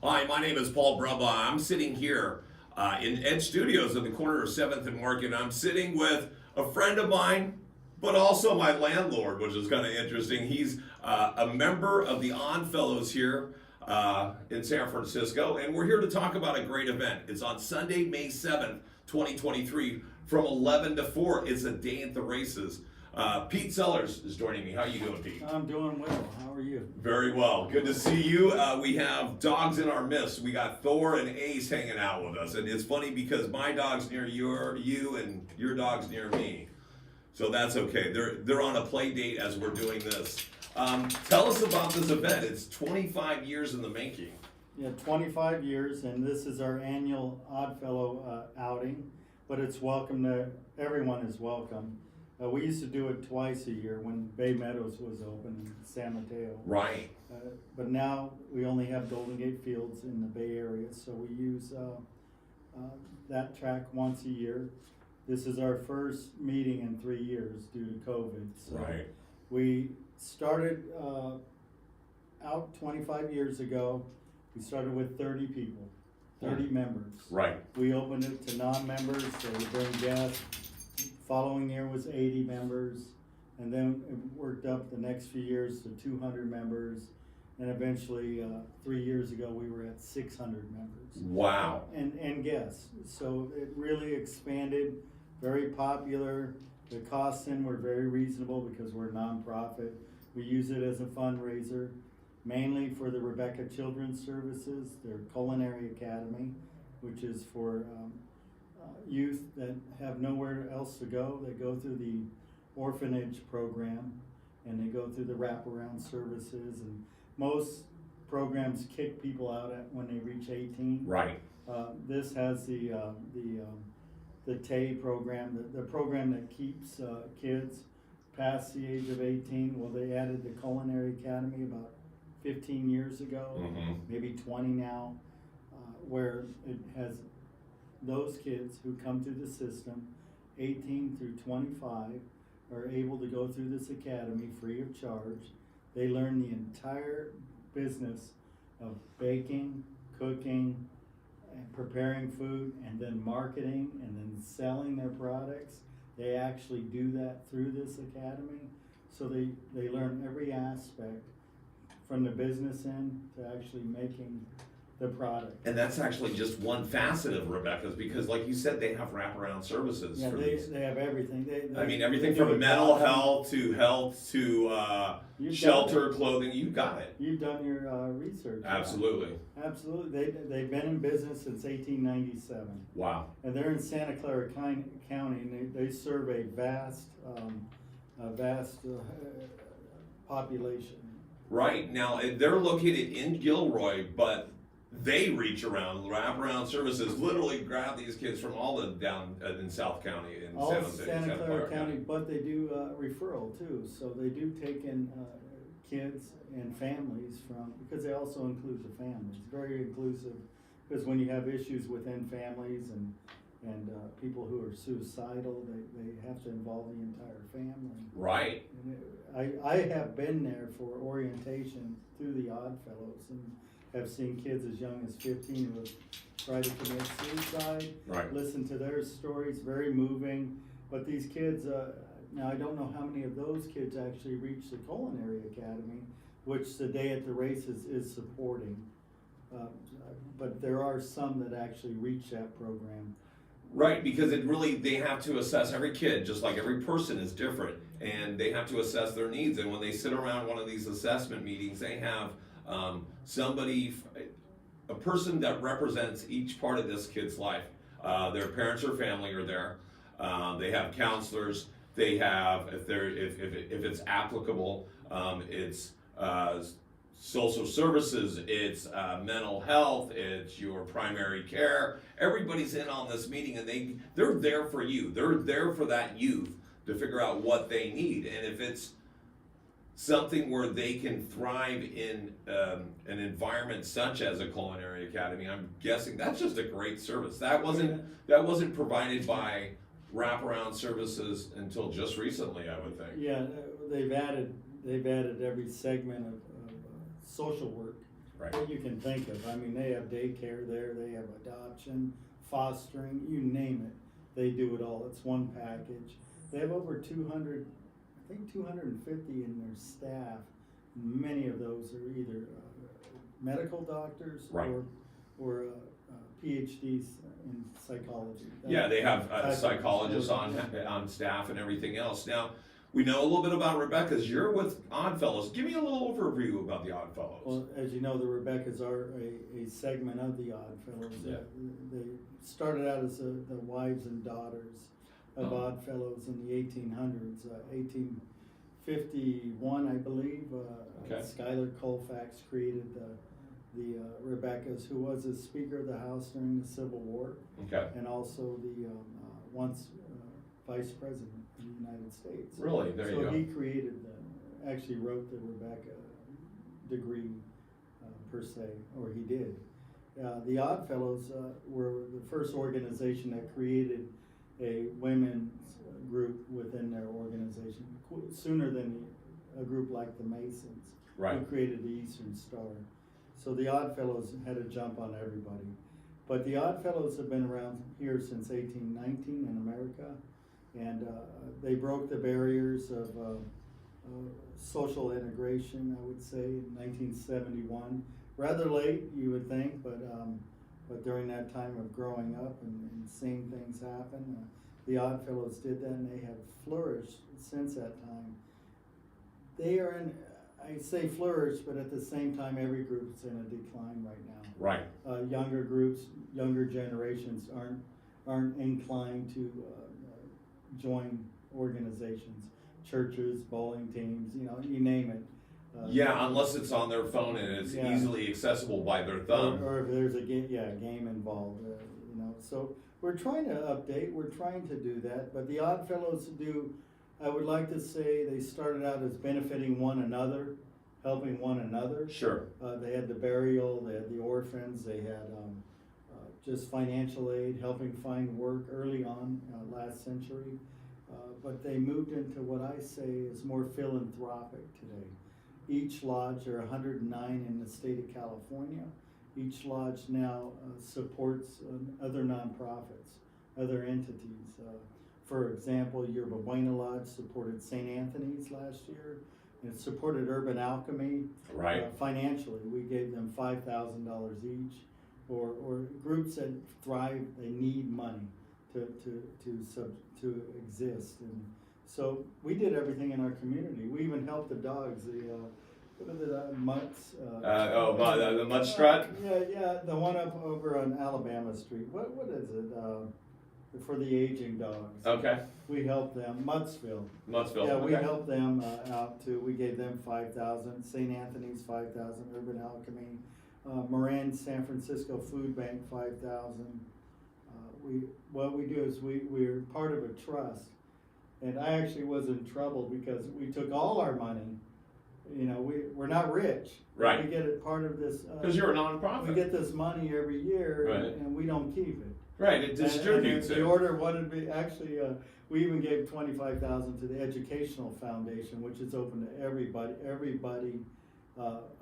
Hi, my name is Paul Brumbaugh. I'm sitting here in Ed Studios in the corner of 7th and Market. I'm sitting with a friend of mine, but also my landlord, which is kind of interesting. He's a member of the Odd Fellows here in San Francisco, and we're here to talk about a great event. It's on Sunday, May 7th, 2023, from 11 to 4. It's a day at the races. Pete Sellers is joining me. How you doing, Pete? I'm doing well. How are you? Very well. Good to see you. We have dogs in our midst. We got Thor and Ace hanging out with us, and it's funny because my dog's near you, and your dog's near me. So that's okay. They're on a play date as we're doing this. Tell us about this event. It's 25 years in the making. Yeah, 25 years, and this is our annual Oddfellow outing, but it's welcome to everyone is welcome. We used to do it twice a year when Bay Meadows was open in San Mateo. Right. But now we only have Golden Gate Fields in the Bay Area, so we use that track once a year. This is our first meeting in 3 years due to COVID. So Right. we started out 25 years ago. We started with 30 people, 30 members. Right. We opened it to non-members, so we bring guests. Following year was 80 members, and then it worked up the next few years to 200 members, and eventually 3 years ago we were at 600 members. Wow. And guests. So it really expanded, very popular. The costs in were very reasonable because we're a nonprofit. We use it as a fundraiser, mainly for the Rebecca Children's Services, their Culinary Academy, which is for youth that have nowhere else to go. They go through the orphanage program, and they go through the wraparound services, and most programs kick people out when they reach 18. Right. This has the TAY program, the program that keeps kids past the age of 18. Well, they added the Culinary Academy about 15 years ago, maybe 20 now, where it has those kids who come through the system, 18 through 25, are able to go through this academy free of charge. They learn the entire business of baking, cooking, and preparing food, and then marketing, and then selling their products. They actually do that through this academy. So they learn every aspect from the business end to actually making the product. And that's actually just one facet of Rebecca's, because like you said, they have wraparound services. Yeah, for they these. have everything. I mean, everything they do from it mental coffee. health to You've shelter, done it. clothing. You got it. You've done your research. Absolutely. Absolutely. They've been in business since 1897. Wow. And they're in Santa Clara County, and they serve a vast population. Right. Now, they're located in Gilroy, but they reach around, wraparound services, literally grab these kids from all the down in South County, in All San Jose, Santa Clara Clara County, but they do referral too. So they do take in kids and families from, because they also include the families. Very inclusive, because when you have issues within families and people who are suicidal, they have to involve the entire family. Right. And I have been there for orientation through the Odd Fellows, and have seen kids as young as 15 who have tried to commit suicide. Right. Listen to their stories, very moving. But these kids, now I don't know how many of those kids actually reach the Culinary Academy, which the Day at the Races is supporting. But there are some that actually reach that program. Right, because they have to assess every kid, just like every person is different, and they have to assess their needs. And when they sit around one of these assessment meetings, they have a person that represents each part of this kid's life. Their parents or family are there. They have counselors. They have, if it's applicable, it's social services, it's mental health, it's your primary care. Everybody's in on this meeting, and they're there for you. They're there for that youth to figure out what they need. And if it's something where they can thrive in an environment such as a Culinary Academy, I'm guessing that's just a great service. That wasn't provided by wraparound services until just recently, I would think. Yeah, they've added every segment of social work Right. that you can think of. I mean, they have daycare there, they have adoption, fostering, you name it. They do it all. It's one package. They have over 200, I think 250 in their staff. Many of those are either medical doctors Right. or PhDs in psychology. Yeah, they have Type of psychologists organization. on staff and everything else. Now, we know a little bit about Rebecca's. You're with Oddfellows. Give me a little overview about the Oddfellows. Well, as you know, the Rebeccas are a segment of the Oddfellows. Yeah. They started out as the wives and daughters of Oddfellows in the 1800s, 1851, I believe. Okay. Schuyler Colfax created the Rebeccas, who was a Speaker of the House during the Civil War, Okay. and also the once Vice President of the United States. Really? There you So go. he created actually wrote the Rebecca degree per se, or he did. The Oddfellows were the first organization that created a women's group within their organization, sooner than a group like the Masons, Right. who created the Eastern Star. So the Oddfellows had a jump on everybody. But the Oddfellows have been around here since 1819 in America, and they broke the barriers of social integration, I would say, in 1971. Rather late, you would think, but during that time of growing up and seeing things happen, the Oddfellows did that, and they have flourished since that time. They are in, I say flourish, but at the same time, every group is in a decline right now. Right. Younger groups, younger generations aren't inclined to join organizations, churches, bowling teams, you name it. Yeah, unless it's on their phone and it's Yeah. easily accessible by their thumb. Or if there's a game involved, So we're trying to update, we're trying to do that, but the Oddfellows do, I would like to say they started out as benefiting one another, helping one another. Sure. They had the burial, they had the orphans, they had just financial aid, helping find work early on, last century. But they moved into what I say is more philanthropic today. Each lodge, there are 109 in the state of California. Each lodge now supports other nonprofits, other entities. For example, Yerba Buena Lodge supported St. Anthony's last year. It supported Urban Alchemy Right. financially. We gave them $5,000 each. Or groups that thrive, they need money to exist. And so we did everything in our community. We even helped the dogs, what are the mutts? The mud strut? Yeah, the one up over on Alabama Street. What is it? For the aging dogs. Okay. We helped them. Muttsville. Muttsville. Yeah, we Okay. helped them out too. We gave them 5,000. St. Anthony's 5,000. Urban Alchemy. Moran San Francisco Food Bank 5,000. What we do is we're part of a trust, and I actually was in trouble because we took all our money. We're not rich. Right. We get it part of this. Because you're a nonprofit. We get this money every year, Right. and we don't keep it. Right, it distributes And it. the order wanted to be, actually, we even gave 25,000 to the Educational Foundation, which is open to everybody. Everybody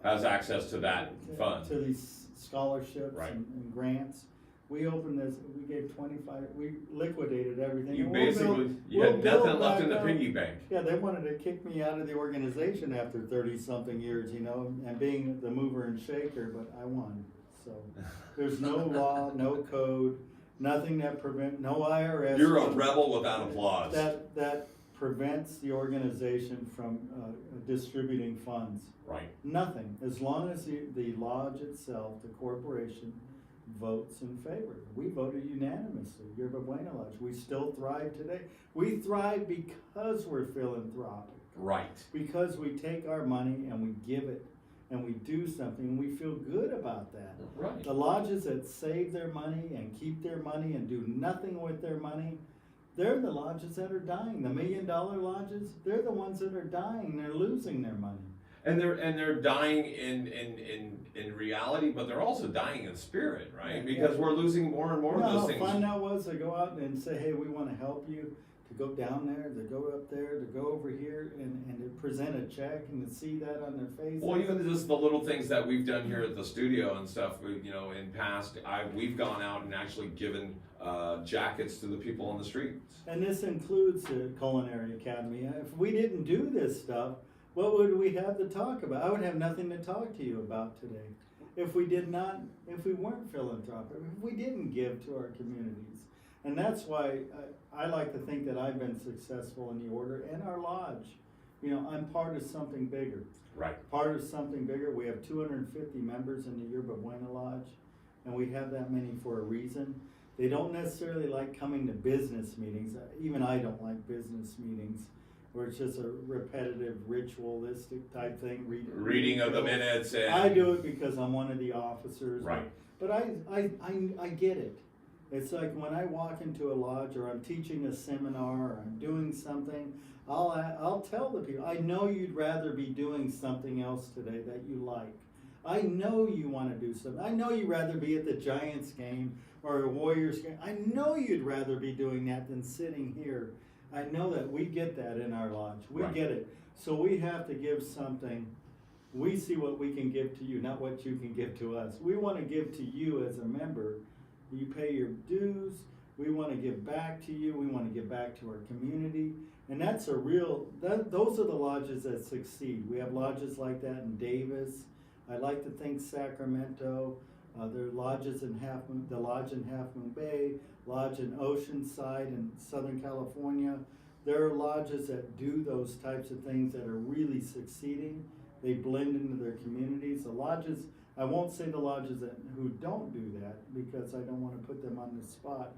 Has access to that fund. to these scholarships Right. and grants. We opened this. We gave 25. We liquidated everything. You And we'll basically, build- you we'll had build nothing left in the back up. piggy bank. Yeah, they wanted to kick me out of the organization after 30-something years, and being the mover and shaker, but I won. So there's no law, no code, nothing that no IRS. You're a rebel without applause. That prevents the organization from distributing funds. Right. Nothing, as long as the lodge itself, the corporation, votes in favor. We voted unanimously, Yerba Buena Lodge. We still thrive today. We thrive because we're philanthropic. Right. Because we take our money and we give it and we do something and we feel good about that. Right. The lodges that save their money and keep their money and do nothing with their money, they're the lodges that are dying. The $1 million lodges, they're the ones that are dying. They're losing their money. And they're dying in reality, but they're also dying in spirit, right? Because we're losing more and more of those things. Find out was to go out and say, hey, we want to help you. to go down there, to go up there, to go over here and to present a check and to see that on their face. Well, even just the little things that we've done here at the studio and stuff, in past, we've gone out and actually given jackets to the people on the streets. And this includes the Culinary Academy. If we didn't do this stuff, what would we have to talk about? I would have nothing to talk to you about today. If we weren't philanthropic, if we didn't give to our communities. And that's why I like to think that I've been successful in the order and our lodge. I'm part of something bigger. Right. Part of something bigger. We have 250 members in the Yerba Buena Lodge, and we have that many for a reason. They don't necessarily like coming to business meetings. Even I don't like business meetings where it's just a repetitive, ritualistic type thing. Reading of the minutes. And I do it because I'm one of the officers. Right. But I get it. It's like when I walk into a lodge or I'm teaching a seminar or I'm doing something, I'll tell the people, I know you'd rather be doing something else today that you like. I know you want to do something. I know you'd rather be at the Giants game or a Warriors game. I know you'd rather be doing that than sitting here. I know that. We get that in our lodge. We Right. get it. So we have to give something. We see what we can give to you, not what you can give to us. We want to give to you as a member. You pay your dues. We want to give back to you. We want to give back to our community. And those are the lodges that succeed. We have lodges like that in Davis. I like to think Sacramento. There are lodges in the Lodge in Half Moon Bay, Lodge in Oceanside in Southern California. There are lodges that do those types of things that are really succeeding. They blend into their communities. The lodges, I won't say the lodges who don't do that because I don't want to put them on the spot,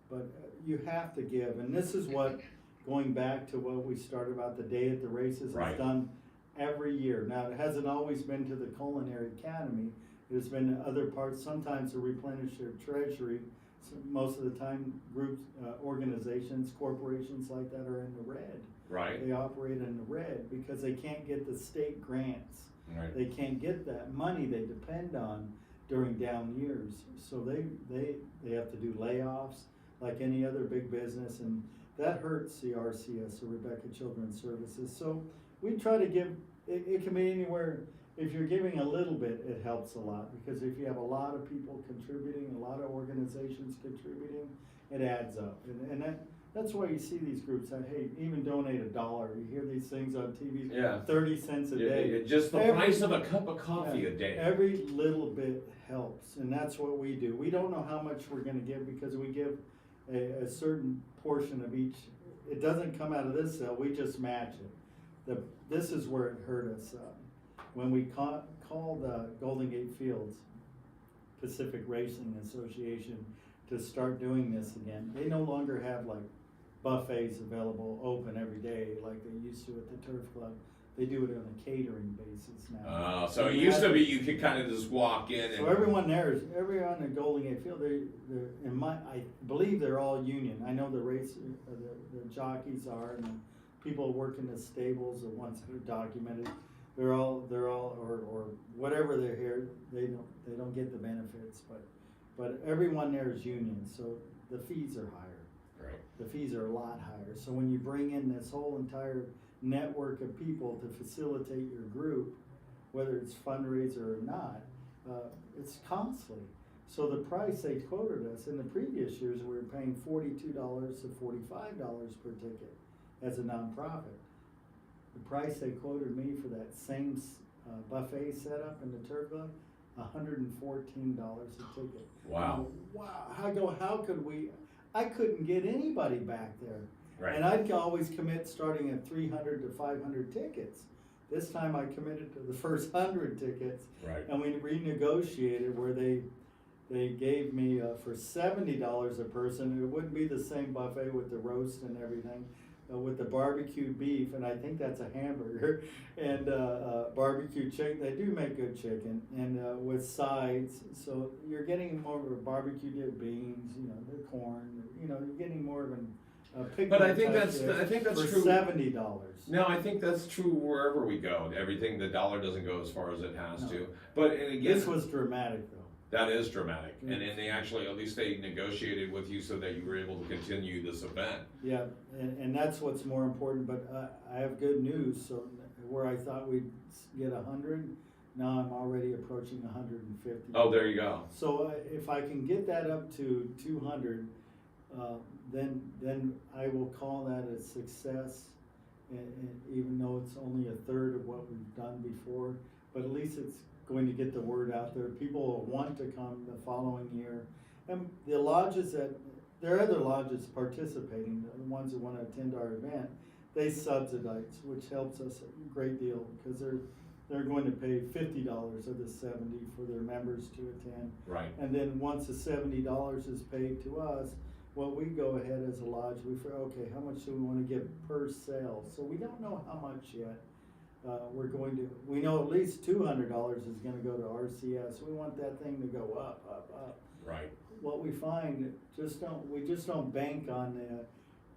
but you have to give. And this is what, going back to what we started about the day at the races, Right. is done every year. Now, it hasn't always been to the Culinary Academy. It's been to other parts, sometimes to replenish their treasury. So most of the time, groups, organizations, corporations like that are in the red. Right. They operate in the red because they can't get the state grants. Right. They can't get that money they depend on during down years. So they have to do layoffs like any other big business, and that hurts the RCS, the Rebecca Children's Services. So we try to give, it can be anywhere. If you're giving a little bit, it helps a lot, because if you have a lot of people contributing, a lot of organizations contributing, it adds up. And that's why you see these groups that, hey, even donate $1. You hear these things on TV, Yeah. 30 cents a day. Just the price of a cup of coffee a day. Every little bit helps, and that's what we do. We don't know how much we're gonna give because we give a certain portion of each. It doesn't come out of this cell, we just match it. This is where it hurt us. When we called Golden Gate Fields Pacific Racing Association to start doing this again, they no longer have like buffets available open every day like they used to at the Turf Club. They do it on a catering basis now. So it used to be you could kind of just walk in and. So everyone at Golden Gate Field, I believe they're all union. I know the jockeys are, and the people who work in the stables, the ones that are documented. They're all, or whatever they're here, they don't get the benefits, but everyone there is union, so the fees are higher. Right. The fees are a lot higher. So when you bring in this whole entire network of people to facilitate your group, whether it's fundraiser or not, it's costly. So the price they quoted us in the previous years, we were paying $42 to $45 per ticket as a nonprofit. The price they quoted me for that same buffet setup in the Turf Club, $114 a ticket. Wow. Wow. How could we? I couldn't get anybody back there. Right. And I'd always commit starting at 300 to 500 tickets. This time I committed to the first 100 tickets. Right. And we renegotiated where they gave me for $70 a person. It wouldn't be the same buffet with the roast and everything. With the barbecue beef, and I think that's a hamburger, and barbecue chicken. They do make good chicken, and with sides. So you're getting more of a barbecue dip, beans, the corn. You're getting more of a picnic. But I think type that's for true. $70. No, I think that's true wherever we go. Everything, the dollar doesn't go as far as it has No. to. But and again, This was dramatic, though. That is dramatic. And then they actually, at least they negotiated with you so that you were able to continue this event. Yeah, and that's what's more important, but I have good news, so where I thought we'd get 100, now I'm already approaching 150. Oh, there you go. So if I can get that up to 200, then I will call that a success, and even though it's only a third of what we've done before, but at least it's going to get the word out there. People will want to come the following year. And the lodges there are other lodges participating, the ones that want to attend our event, they subsidize, which helps us a great deal, because they're going to pay $50 of the 70 for their members to attend. Right. And then once the $70 is paid to us, well, we go ahead as a lodge, okay, how much do we want to give per sale? So we don't know how much yet. We know at least $200 is gonna go to RCS. We want that thing to go up, up, up. Right. What we find, we just don't bank on the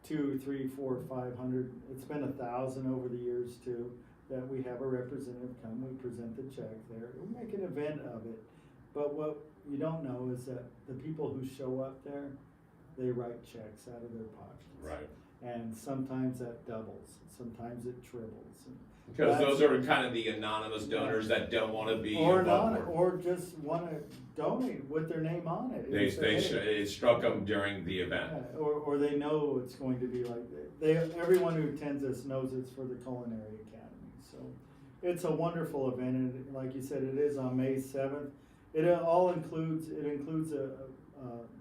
2, 3, 4, 500. It's been 1,000 over the years too, that we have a representative come, we present the check there, we make an event of it. But what you don't know is that the people who show up there, they write checks out of their pockets. Right. And sometimes that doubles, sometimes it triples. Because those are kind of the anonymous donors that don't want to be involved. Or just want to donate with their name on it. It struck them during the event. Yeah, or they know it's going to be like, everyone who attends this knows it's for the Culinary Academy. So it's a wonderful event, and like you said, it is on May 7th. It includes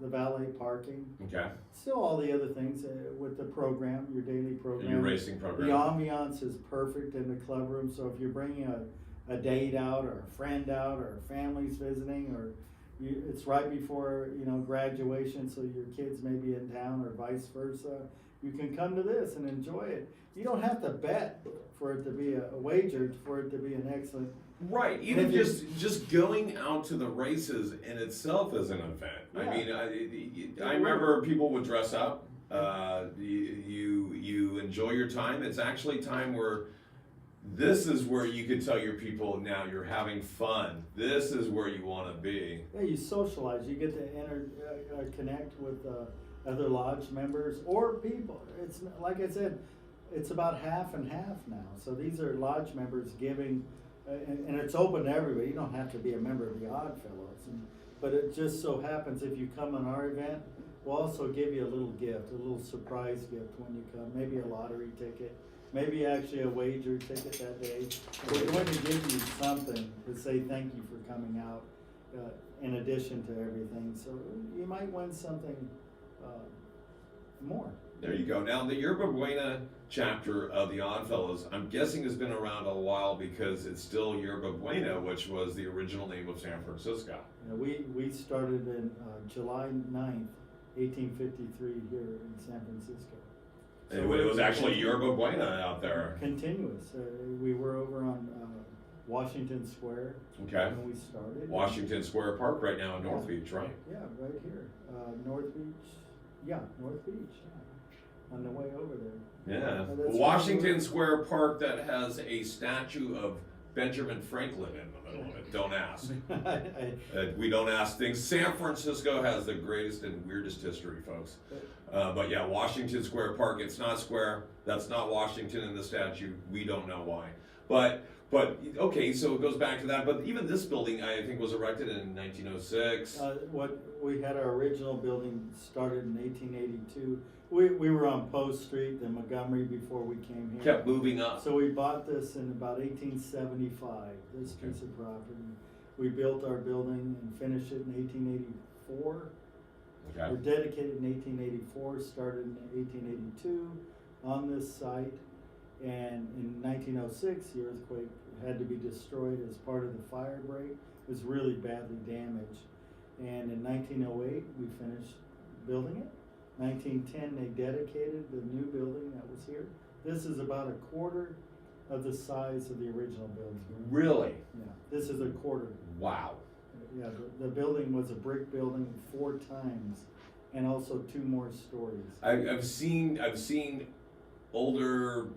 the valet parking. Okay. Still all the other things with the program, your daily program. Your racing program. The ambiance is perfect in the club room, so if you're bringing a date out or a friend out or a family's visiting, or it's right before graduation, so your kids may be in town or vice versa, you can come to this and enjoy it. You don't have to bet for it to be a wager for it to be an excellent. Right, even just going out to the races in itself is an event. Yeah. I mean, I remember people would dress up. You enjoy your time. It's actually time where this is where you could tell your people, now you're having fun. This is where you want to be. Yeah, you socialize. You get to connect with other lodge members or people. It's like I said, it's about half and half now. So these are lodge members giving. And it's open to everybody. You don't have to be a member of the Oddfellows. But it just so happens if you come on our event, we'll also give you a little gift, a little surprise gift when you come. Maybe a lottery ticket, maybe actually a wager ticket that day. We're going to give you something to say thank you for coming out in addition to everything. So you might win something more. There you go. Now, the Yerba Buena chapter of the Oddfellows, I'm guessing has been around a while because it's still Yerba Buena, which was the original name of San Francisco. Yeah, we started in July 9th, 1853 here in San Francisco. So it was actually Yerba Buena out there. Continuous. We were over on Washington Square Okay. when we started. Washington Square Park right now in North Beach, right? Yeah, right here. North Beach. Yeah, North Beach. Yeah. On the way over there. Yeah. That's Washington Square Park that has a statue of Benjamin Franklin in the middle of it. Don't ask. We don't ask things. San Francisco has the greatest and weirdest history, folks. But yeah, Washington Square Park, it's not square. That's not Washington in the statue. We don't know why. But okay, so it goes back to that. But even this building, I think, was erected in 1906. We had our original building started in 1882. We were on Post Street in Montgomery before we came here. Kept moving up. So we bought this in about 1875, this piece of property. We built our building and finished it in 1884. Okay. We're dedicated in 1884, started in 1882 on this site. And in 1906, the earthquake had to be destroyed as part of the fire break. It was really badly damaged. And in 1908, we finished building it. 1910, they dedicated the new building that was here. This is about a quarter of the size of the original building. Really? Yeah, this is a quarter. Wow. Yeah, the building was a brick building 4 times, and also 2 more stories. I've seen older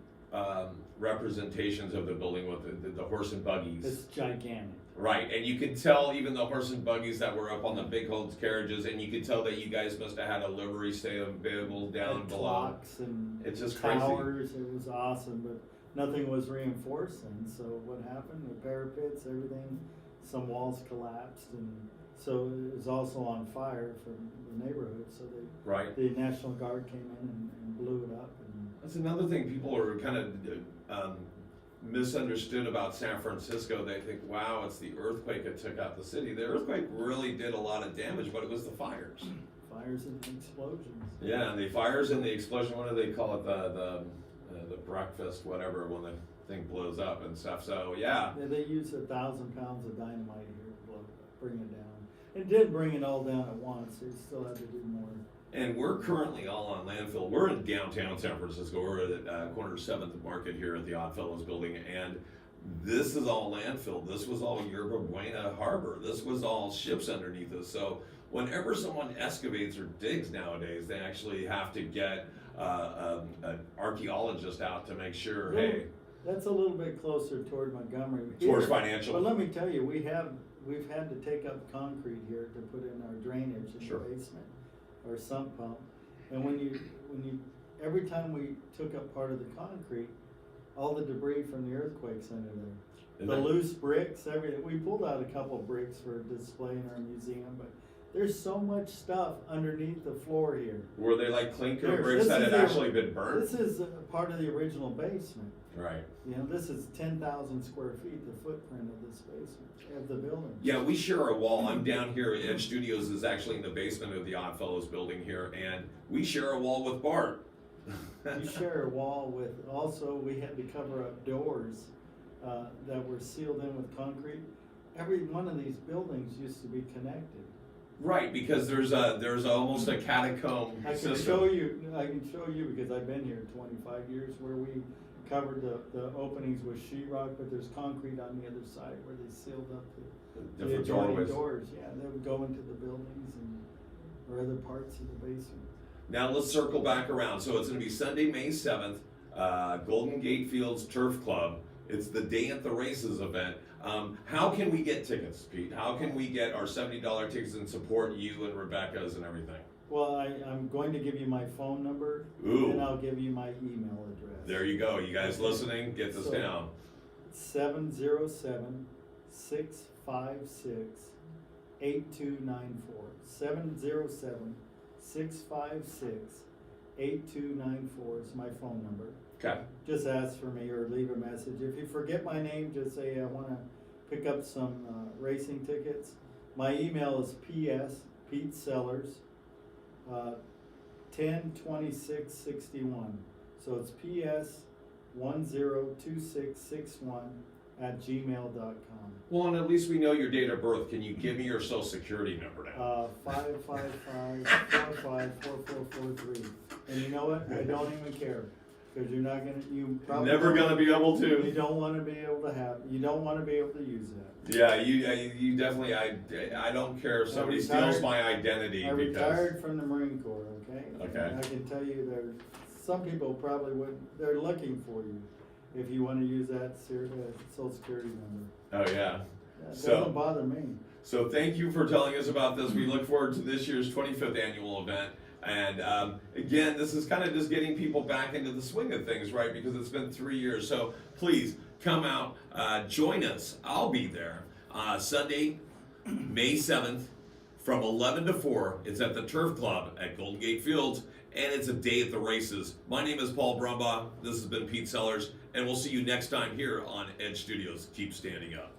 representations of the building with the horse and buggies. It's gigantic. Right, and you can tell even the horse and buggies that were up on the big old carriages, and you could tell that you guys must have had a livery stay available down Had below. clocks and It's just crazy. towers. It was awesome, but nothing was reinforced. And so what happened? The parapets, everything, some walls collapsed, and so it was also on fire from the neighborhood. So Right. the National Guard came in and blew it up. And That's another thing people are kind of misunderstood about San Francisco. They think, wow, it's the earthquake that took out the city. The earthquake really did a lot of damage, but it was the fires. fires and explosions. Yeah, and the fires and the explosion, what do they call it? The breakfast, whatever, when the thing blows up and stuff. So, yeah. Yeah, they used 1,000 pounds of dynamite here to bring it down. It did bring it all down at once. They still had to do more. And we're currently all on landfill. We're in downtown San Francisco. We're at corner 7th Market here at the Oddfellows building. And this is all landfill. This was all Yerba Buena Harbor. This was all ships underneath us. So whenever someone excavates or digs nowadays, they actually have to get an archaeologist out to make sure, hey. That's a little bit closer toward Montgomery. Towards financial. But let me tell you, we've had to take up concrete here to put in our drainage in Sure. the basement, our sump pump. And every time we took up part of the concrete, all the debris from the earthquakes under there. The loose bricks, everything. We pulled out a couple bricks for display in our museum, but there's so much stuff underneath the floor here. Were they like clinker This bricks that is had actually been burned? This is part of the original basement. Right. You know, this is 10,000 square feet, the footprint of this basement, of the building. Yeah, we share a wall. I'm down here. Edge Studios is actually in the basement of the Oddfellows building here, and we share a wall with Bart. You share a wall with, also, we had to cover up doors that were sealed in with concrete. Every one of these buildings used to be connected. Right, because there's almost a catacomb I can system. show you because I've been here 25 years where we covered the openings with sheetrock, but there's concrete on the other side where they sealed up the Different adjoining doorways. doors. Yeah, they would go into the buildings or other parts of the basement. Now let's circle back around. So it's going to be Sunday, May 7th, Golden Gate Fields Turf Club. It's the Day at the Races event. How can we get tickets, Pete? How can we get our $70 tickets and support you and Rebecca's and everything? Well, I'm going to give you my phone number, Ooh. and I'll give you my email address. There you go. You guys listening, get this down. 707-656-8294. 707-656-8294 is my phone number. Okay. Just ask for me or leave a message. If you forget my name, just say I want to pick up some racing tickets. My email is Pete Sellers, 102661. So it's PS102661@gmail.com. Well, and at least we know your date of birth. Can you give me your social security number now? 555-45-4443. And you know what? I don't even care. Because you're not gonna, you probably Never gonna be able You to. don't want to be able to you don't want to be able to use that. Yeah, you definitely. I don't care if somebody steals my identity I because. retired from the Marine Corps. Okay. Okay. And I can tell you, some people probably would. They're looking for you if you want to use that Social Security number. Oh yeah. That So- doesn't bother me. So thank you for telling us about this. We look forward to this year's 25th annual event. And again, this is kind of just getting people back into the swing of things, right? Because it's been 3 years. So please come out, join us. I'll be there Sunday, May 7th from 11 to 4. It's at the Turf Club at Golden Gate Fields, and it's a day at the races. My name is Paul Brumbaugh. This has been Pete Sellers, and we'll see you next time here on Edge Studios. Keep standing up.